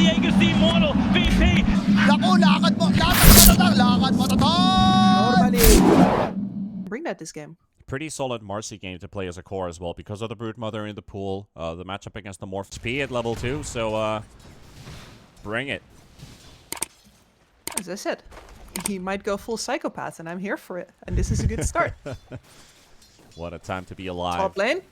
Diego si Immortal, VP. Naku, lakad matatag! Bring that this game. Pretty solid Marcy game to play as a core as well because of the Brood Mother in the pool, the matchup against the Morph P at level 2, so bring it. As I said, he might go full psychopath, and I'm here for it. And this is a good start. What a time to be alive. Top lane.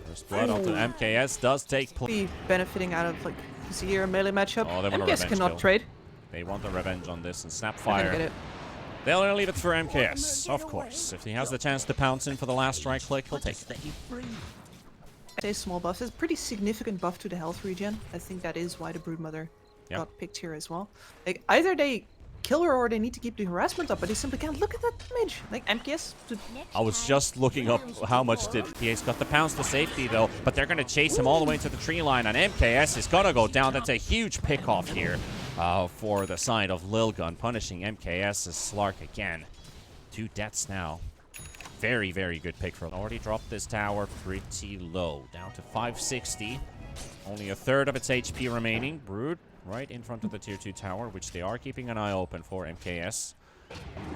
First blood onto MKS does take place. Be benefiting out of like Zir melee matchup. Oh, they want a MKS revenge cannot kill. trade. They want the revenge on this, and I get Snapfire. it. They'll only leave it for MKS, of course. If he has the chance to pounce in for the last right click, he'll take it. Say small buff is pretty significant buff to the health regen. I think that is why the Broodmother Yep. got picked here as well. Like either they kill her or they need to keep the harassment up, but they simply can't. Look at that damage. Like MKS. I was just looking up how much did PA's got the pounce to safety though, but they're gonna chase him all the way to the tree line, and MKS is gonna go down. That's a huge pick off here for the side of Lilgun, punishing MKS's Slark again. 2 deaths now. Very, very good pick for already dropped this tower pretty low, down to 560. Only a third of its HP remaining. Brood right in front of the tier 2 tower, which they are keeping an eye open for MKS.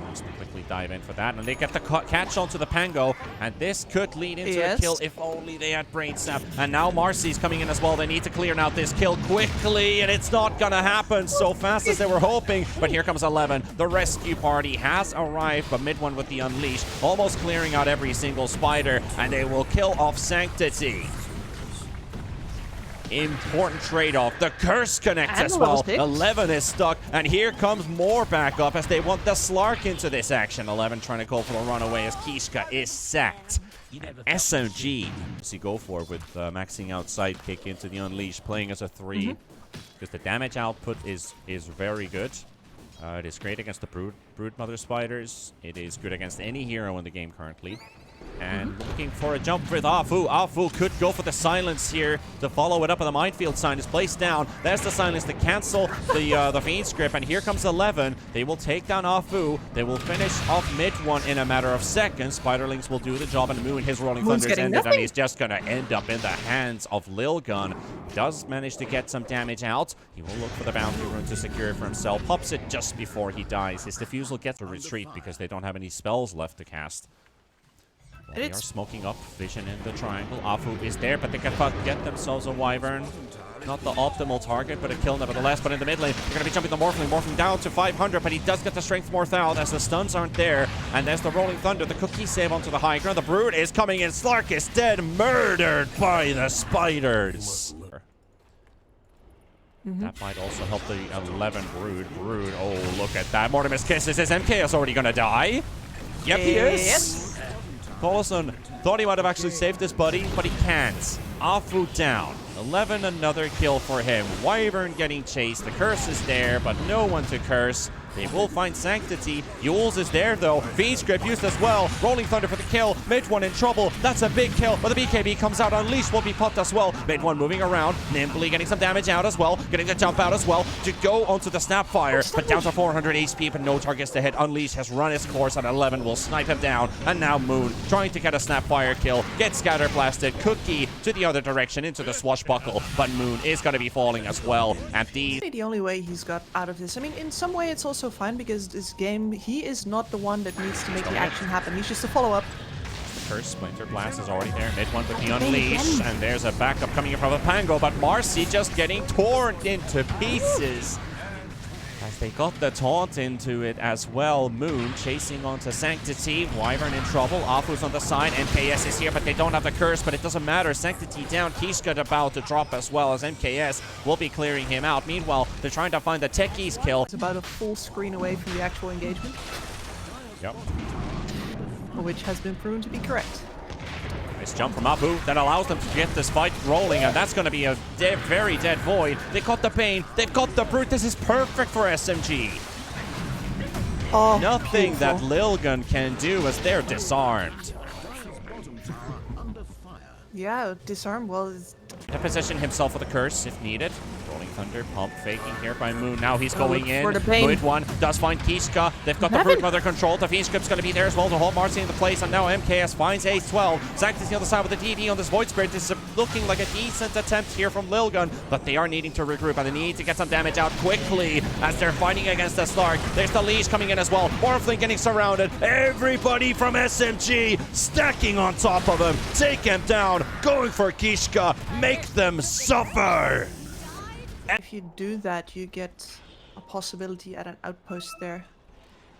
Wants to quickly dive in for that, and they get the catch onto the Pango, and this could lead into a kill if only they had Brain Snap. And now Marcy's coming in as well. They need to clear out this kill quickly, and it's not gonna happen so fast as they were hoping. But here comes 11. The rescue party has arrived, but mid one with the Unleash, almost clearing out every single spider, and they will kill off Sanctity. Important trade-off. The curse connects And as well. 6. 11 is stuck, and here comes more backup as they want the Slark into this action. 11 trying to go for the runaway as Kishka is sacked. SMG does he go for with maxing out sidekick into the Unleash, playing as a 3 because the damage output is very good. It is great against the Brood Mother Spiders. It is good against any hero in the game currently. And looking for a jump with Afu. Afu could go for the silence here to follow it up, and the minefield sign is placed down. There's the silence to cancel the Fiend script, and here comes 11. They will take down Afu. They will finish off mid one in a matter of seconds. Spiderlings will do the job, and Moon, his Rolling Thunder's ended, and he's just gonna end up in the hands of Lilgun. Does manage to get some damage out. He will look for the bounty rune to secure it for himself. Pops it just before he dies. His Diffusal gets to retreat because they don't have any spells left to cast. They are smoking up vision in the triangle. Afu is there, but they can get themselves a Wyvern. Not the optimal target, but a kill nevertheless. But in the mid lane, they're going to be jumping the Morphling. Morphling down to 500, but he does get the Strength Morph out as the stuns aren't there. And there's the Rolling Thunder, the cookie save onto the high ground. The Brood is coming in. Slark is dead, murdered by the spiders. That might also help the 11 Brood. Brood, oh, look at that. Mortimer's Kisses. Is MKS already going to die? Yep, he is. Paulson thought he might have actually saved his buddy, but he can't. Afu down. 11, another kill for him. Wyvern getting chased. The curse is there, but no one to curse. They will find Sanctity. Yules is there, though. Fiend script used as well. Rolling Thunder for the kill. Mid one in trouble. That's a big kill, but the BKB comes out. Unleash will be popped as well. Mid one moving around. Nimbly getting some damage out as well. Getting the jump out as well to go onto the Snapfire, but down to 400 HP, but no targets to hit. Unleash has run his course, and 11 will snipe him down. And now Moon trying to get a Snapfire kill. Gets scatter blasted. Cookie to the other direction into the swashbuckle, but Moon is going to be falling as well. And these... The only way he's got out of this. I mean, in some way it's also fine because this game, he is not the one that needs to make the action happen. He's just a follow-up. The curse Splinter Blast is already there. Mid one with the Unleash, and there's a backup coming in from the Pango, but Marcy just getting torn into pieces. As they got the taunt into it as well. Moon chasing onto Sanctity. Wyvern in trouble. Afu's on the side. MKS is here, but they don't have the curse, but it doesn't matter. Sanctity down. Kishka about to drop as well, as MKS will be clearing him out. Meanwhile, they're trying to find the Techies kill. It's about a full screen away from the actual engagement. Yep. Which has been proven to be correct. Nice jump from Afu that allows them to get this fight rolling, and that's going to be a very dead void. They got the Bane, they've got the Brute. This is perfect for SMG. Oh, nothing beautiful. that Lilgun can do as they're disarmed. Yeah, disarm. Well, To position himself for the curse if needed. Rolling Thunder, pump faking here by Moon. Now he's going in. For the pain. Mid one does find Kiska. They've got the Brood Mother control. The Fiend Script's going to be there as well to hold Marcy into place. And now MKS finds Ace 12. Sanctus the other side with the DD on this Void Spirit. This is looking like a decent attempt here from Lilgun. But they are needing to regroup and they need to get some damage out quickly as they're fighting against the Slark. There's the Leash coming in as well. Orphan getting surrounded. Everybody from SMG stacking on top of him. Take him down. Going for Kishka. Make them suffer. If you do that, you get a possibility at an outpost there.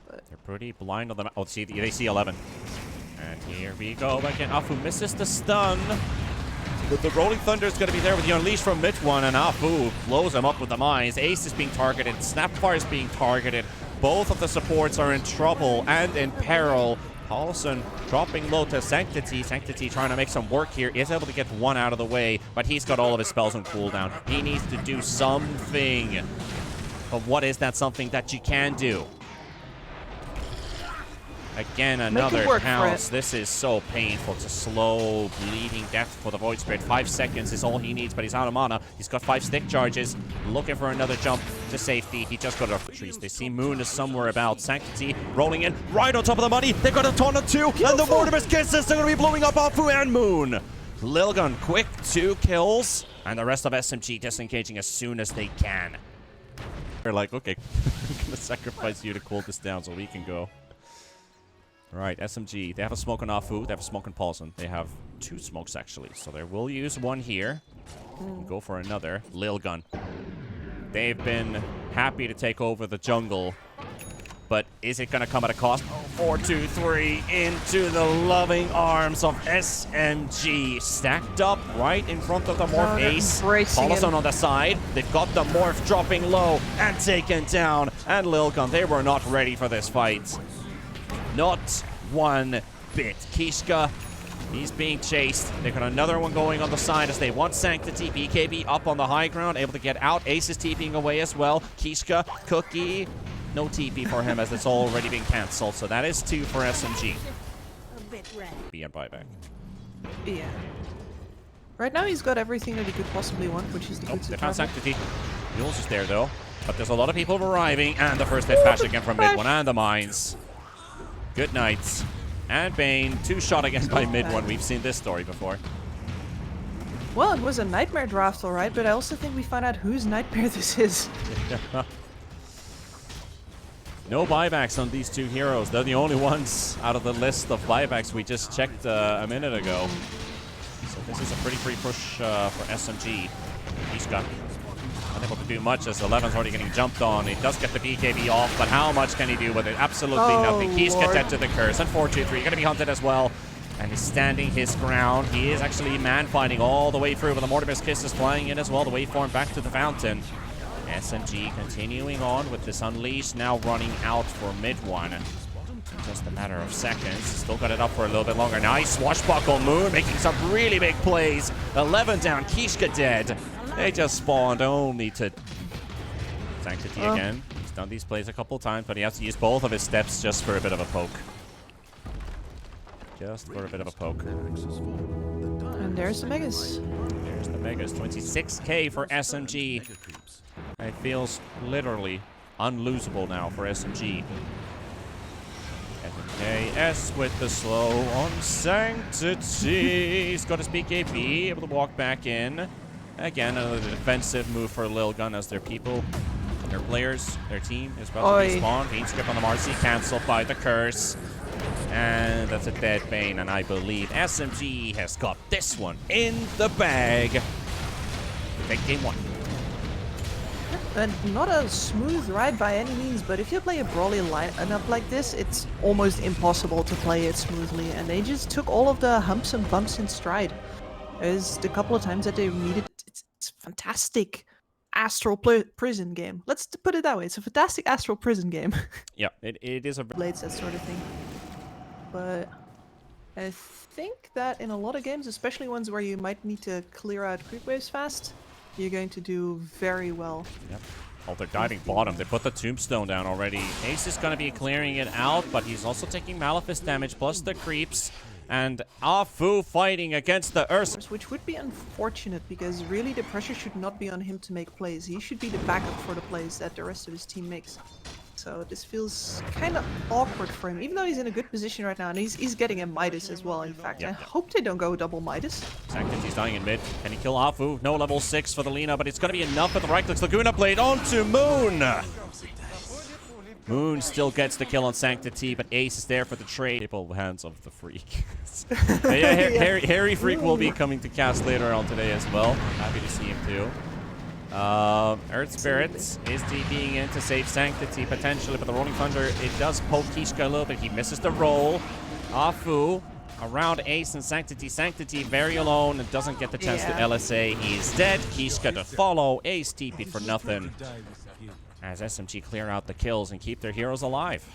But They're pretty blind on them. Oh, see, they see 11. And here we go again. Afu misses the stun. But the Rolling Thunder is going to be there with the Unleash from mid one, and Afu blows him up with the mines. Ace is being targeted. Snapfire is being targeted. Both of the supports are in trouble and in peril. Paulson dropping low to Sanctity. Sanctity trying to make some work here. Is able to get one out of the way, but he's got all of his spells on cooldown. He needs to do something. But what is that something that you can do? Again, another pounce. This is so painful. It's a slow, bleeding death for the Void Spirit. 5 seconds is all he needs, but he's out of mana. He's got 5 stick charges. Looking for another jump to safety. He just got off the trees. They see Moon is somewhere about. Sanctity rolling in right on top of the money. They've got a ton of 2, and the Mortimer's Kisses are going to be blowing up Afu and Moon. Lilgun, quick 2 kills, and the rest of SMG disengaging as soon as they can. They're like, okay, I'm going to sacrifice you to cool this down so we can go. Right, SMG. They have a smoke on Afu. They have a smoke on Paulson. They have 2 smokes, actually. So they will use one here. And go for another. Lilgun. They've been happy to take over the jungle. But is it going to come at a cost? 4, 2, 3 into the loving arms of SMG. Stacked up right in front of the Morph Ace. Paulson on the side. They've got the Morph dropping low and taken down. And Lilgun, they were not ready for this fight. Not one bit. Kishka, he's being chased. They've got another one going on the side as they want Sanctity. BKB up on the high ground, able to get out. Ace is TPing away as well. Kishka, Cookie, no TP for him as it's already been cancelled. So that is 2 for SMG. Be on buyback. yeah. Right now he's got everything that he could possibly want, which is the good They found Sanctity. Yules is there though. But there's a lot of people arriving. And the first hit flash again from mid one and the mines. Good night. And Bane, 2-shot again by mid one. We've seen this story before. Well, it was a nightmare draft, alright, but I also think we find out whose nightmare this is. No buybacks on these 2 heroes. They're the only ones out of the list of buybacks we just checked a minute ago. So this is a pretty free push for SMG. He's got unable to do much as 11's already getting jumped on. He does get the BKB off, but how much can he do with it? Absolutely nothing. He's get dead to the curse. And 4-2-3, going to be hunted as well. And he's standing his ground. He is actually man-fighting all the way through, but the Mortimer's Kiss is flying in as well. The waveform back to the fountain. SMG continuing on with this Unleash, now running out for mid one. Just a matter of seconds. Still got it up for a little bit longer. Nice swashbuckle. Moon making some really big plays. 11 down. Kishka dead. They just spawned only to Sanctity again. He's done these plays a couple times, but he has to use both of his steps just for a bit of a poke. Just for a bit of a poke. And there's the Megas. There's the Megas. 26k for SMG. It feels literally unlosable now for SMG. FMKS with the slow on Sanctity. He's got his BKB, able to walk back in. Again, another defensive move for Lilgun as their people, their players, their team is about to respawn. Being script on the Marcy, cancelled by the curse. And that's a dead Bane, and I believe SMG has got this one in the bag. Take game 1. And not a smooth ride by any means, but if you play a brawly lineup like this, it's almost impossible to play it smoothly, and they just took all of the humps and bumps in stride. There's the couple of times that they needed. It's a fantastic astral prison game. Let's put it that way. It's a fantastic astral prison game. Yeah, it is a... Blades, that sort of thing. But I think that in a lot of games, especially ones where you might need to clear out creep waves fast, you're going to do very well. Yep. Oh, they're diving bottom. They put the tombstone down already. Ace is going to be clearing it out, but he's also taking Malefice damage plus the creeps. And Afu fighting against the Ursa. Which would be unfortunate because really the pressure should not be on him to make plays. He should be the backup for the plays that the rest of his team makes. So this feels kind of awkward for him, even though he's in a good position right now, and he's getting a Midas as well, in fact. I hope they don't go double Midas. Sanctity's dying in mid. Can he kill Afu? No level 6 for the Lina, but it's going to be enough with the right clicks. Laguna blade onto Moon. Moon still gets the kill on Sanctity, but Ace is there for the trade. People hands of the Freak. Harry Freak will be coming to cast later on today as well. Happy to see him too. Earth Spirits is DPing in to save Sanctity potentially, but the Rolling Thunder, it does poke Kishka a little bit. He misses the roll. Afu around Ace and Sanctity. Sanctity very alone and doesn't get the chance to LSA. He's dead. Kishka to follow. Ace TP'd for nothing. As SMG clear out the kills and keep their heroes alive.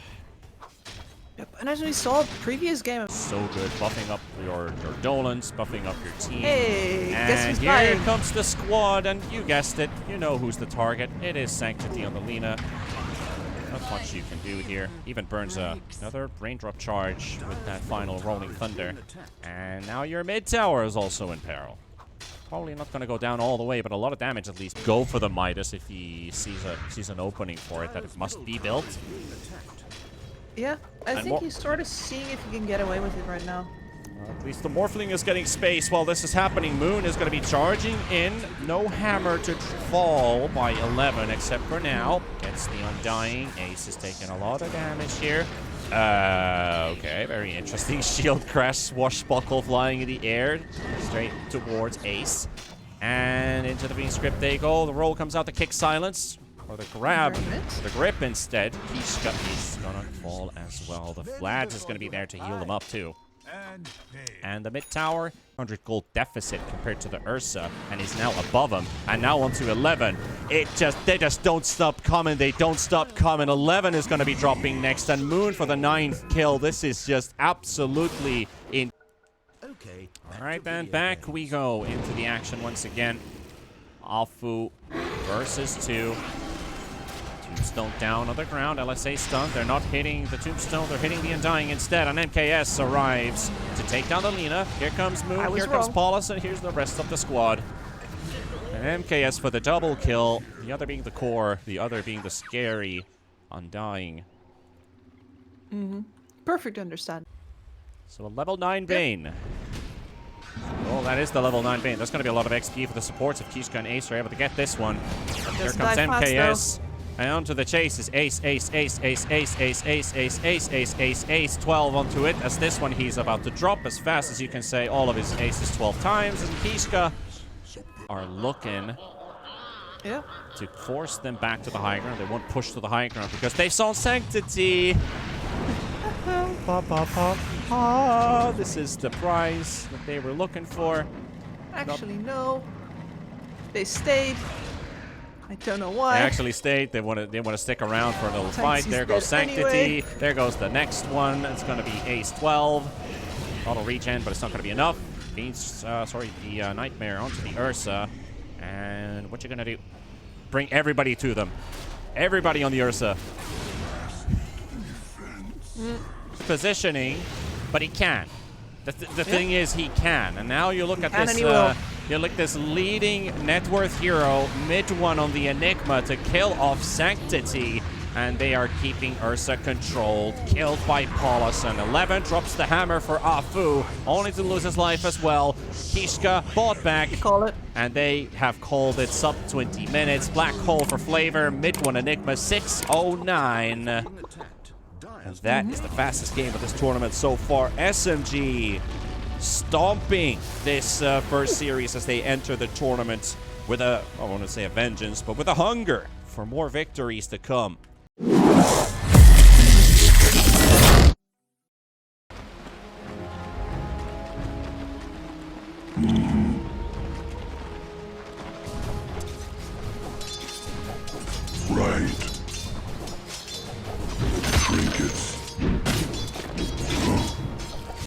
Yep, and as we saw previous game, so good, buffing up your Dolans, buffing up your team. Hey, guess and who's here dying? comes the squad, and you guessed it, you know who's the target. It is Sanctity on the Lina. Not much you can do here. Even burns another raindrop charge with that final Rolling Thunder. And now your mid tower is also in peril. Probably not going to go down all the way, but a lot of damage at least. Go for the Midas if he sees an opening for it that it must be built. Yeah, I think he's sort of seeing if he can get away with it right now. At least the Morphling is getting space while this is happening. Moon is going to be charging in. No hammer to fall by 11, except for now. Gets the Undying. Ace is taking a lot of damage here. Okay, very interesting. Shield crash, swashbuckle flying in the air. Straight towards Ace. And into the green script they go. The roll comes out to kick silence. Or the grab, the grip instead. Kishka is gonna fall as well. The Vlad is gonna be there to heal them up too. And the mid tower, 100 gold deficit compared to the Ursa, and is now above him. And now onto 11. They just don't stop coming. They don't stop coming. 11 is gonna be dropping next, and Moon for the 9th kill. This is just absolutely in. Okay. All right, then back we go into the action once again. Afu versus 2. Tombstone down on the ground. LSA stunned. They're not hitting the Tombstone. They're hitting the Undying instead. And MKS arrives to take down the Lina. Here comes Moon. Here comes Paulus. And here's the rest of the squad. And MKS for the double kill. The other being the core. The other being the scary Undying. Perfect understand. So a level 9 Bane. Oh, that is the level 9 Bane. There's going to be a lot of XP for the supports if Kishka and Ace are able to get this one. Here comes MKS. And onto the chase is Ace, Ace, Ace, Ace, Ace, Ace, Ace, Ace, Ace, Ace, Ace, Ace, 12 onto it. As this one he's about to drop as fast as you can say all of his aces 12 times. And Kishka are looking to force them back to the high ground. They won't push to the high ground because they saw Sanctity. This is the prize that they were looking for. Actually, no. They stayed. I don't know why. They actually stayed. They want to stick around for a little fight. There goes Sanctity. Anyway. There goes the next one. It's going to be Ace 12. Auto regen, but it's not going to be enough. Beans, the Nightmare onto the Ursa. And what you going to do? Bring everybody to them. Everybody on the Ursa. Positioning, but he can. The thing is, he can. And now you look at this. You look this leading net worth hero, mid one on the Enigma to kill off Sanctity, and they are keeping Ursa controlled. Killed by Paulus, and 11 drops the hammer for Afu, only to lose his life as well. Kishka bought back, and they have called it sub 20 minutes. Black hole for flavor, mid one Enigma 6:09. And that is the fastest game of this tournament so far. SMG stomping this first series as they enter the tournament with I want to say a vengeance, but with a hunger for more victories to come. Right.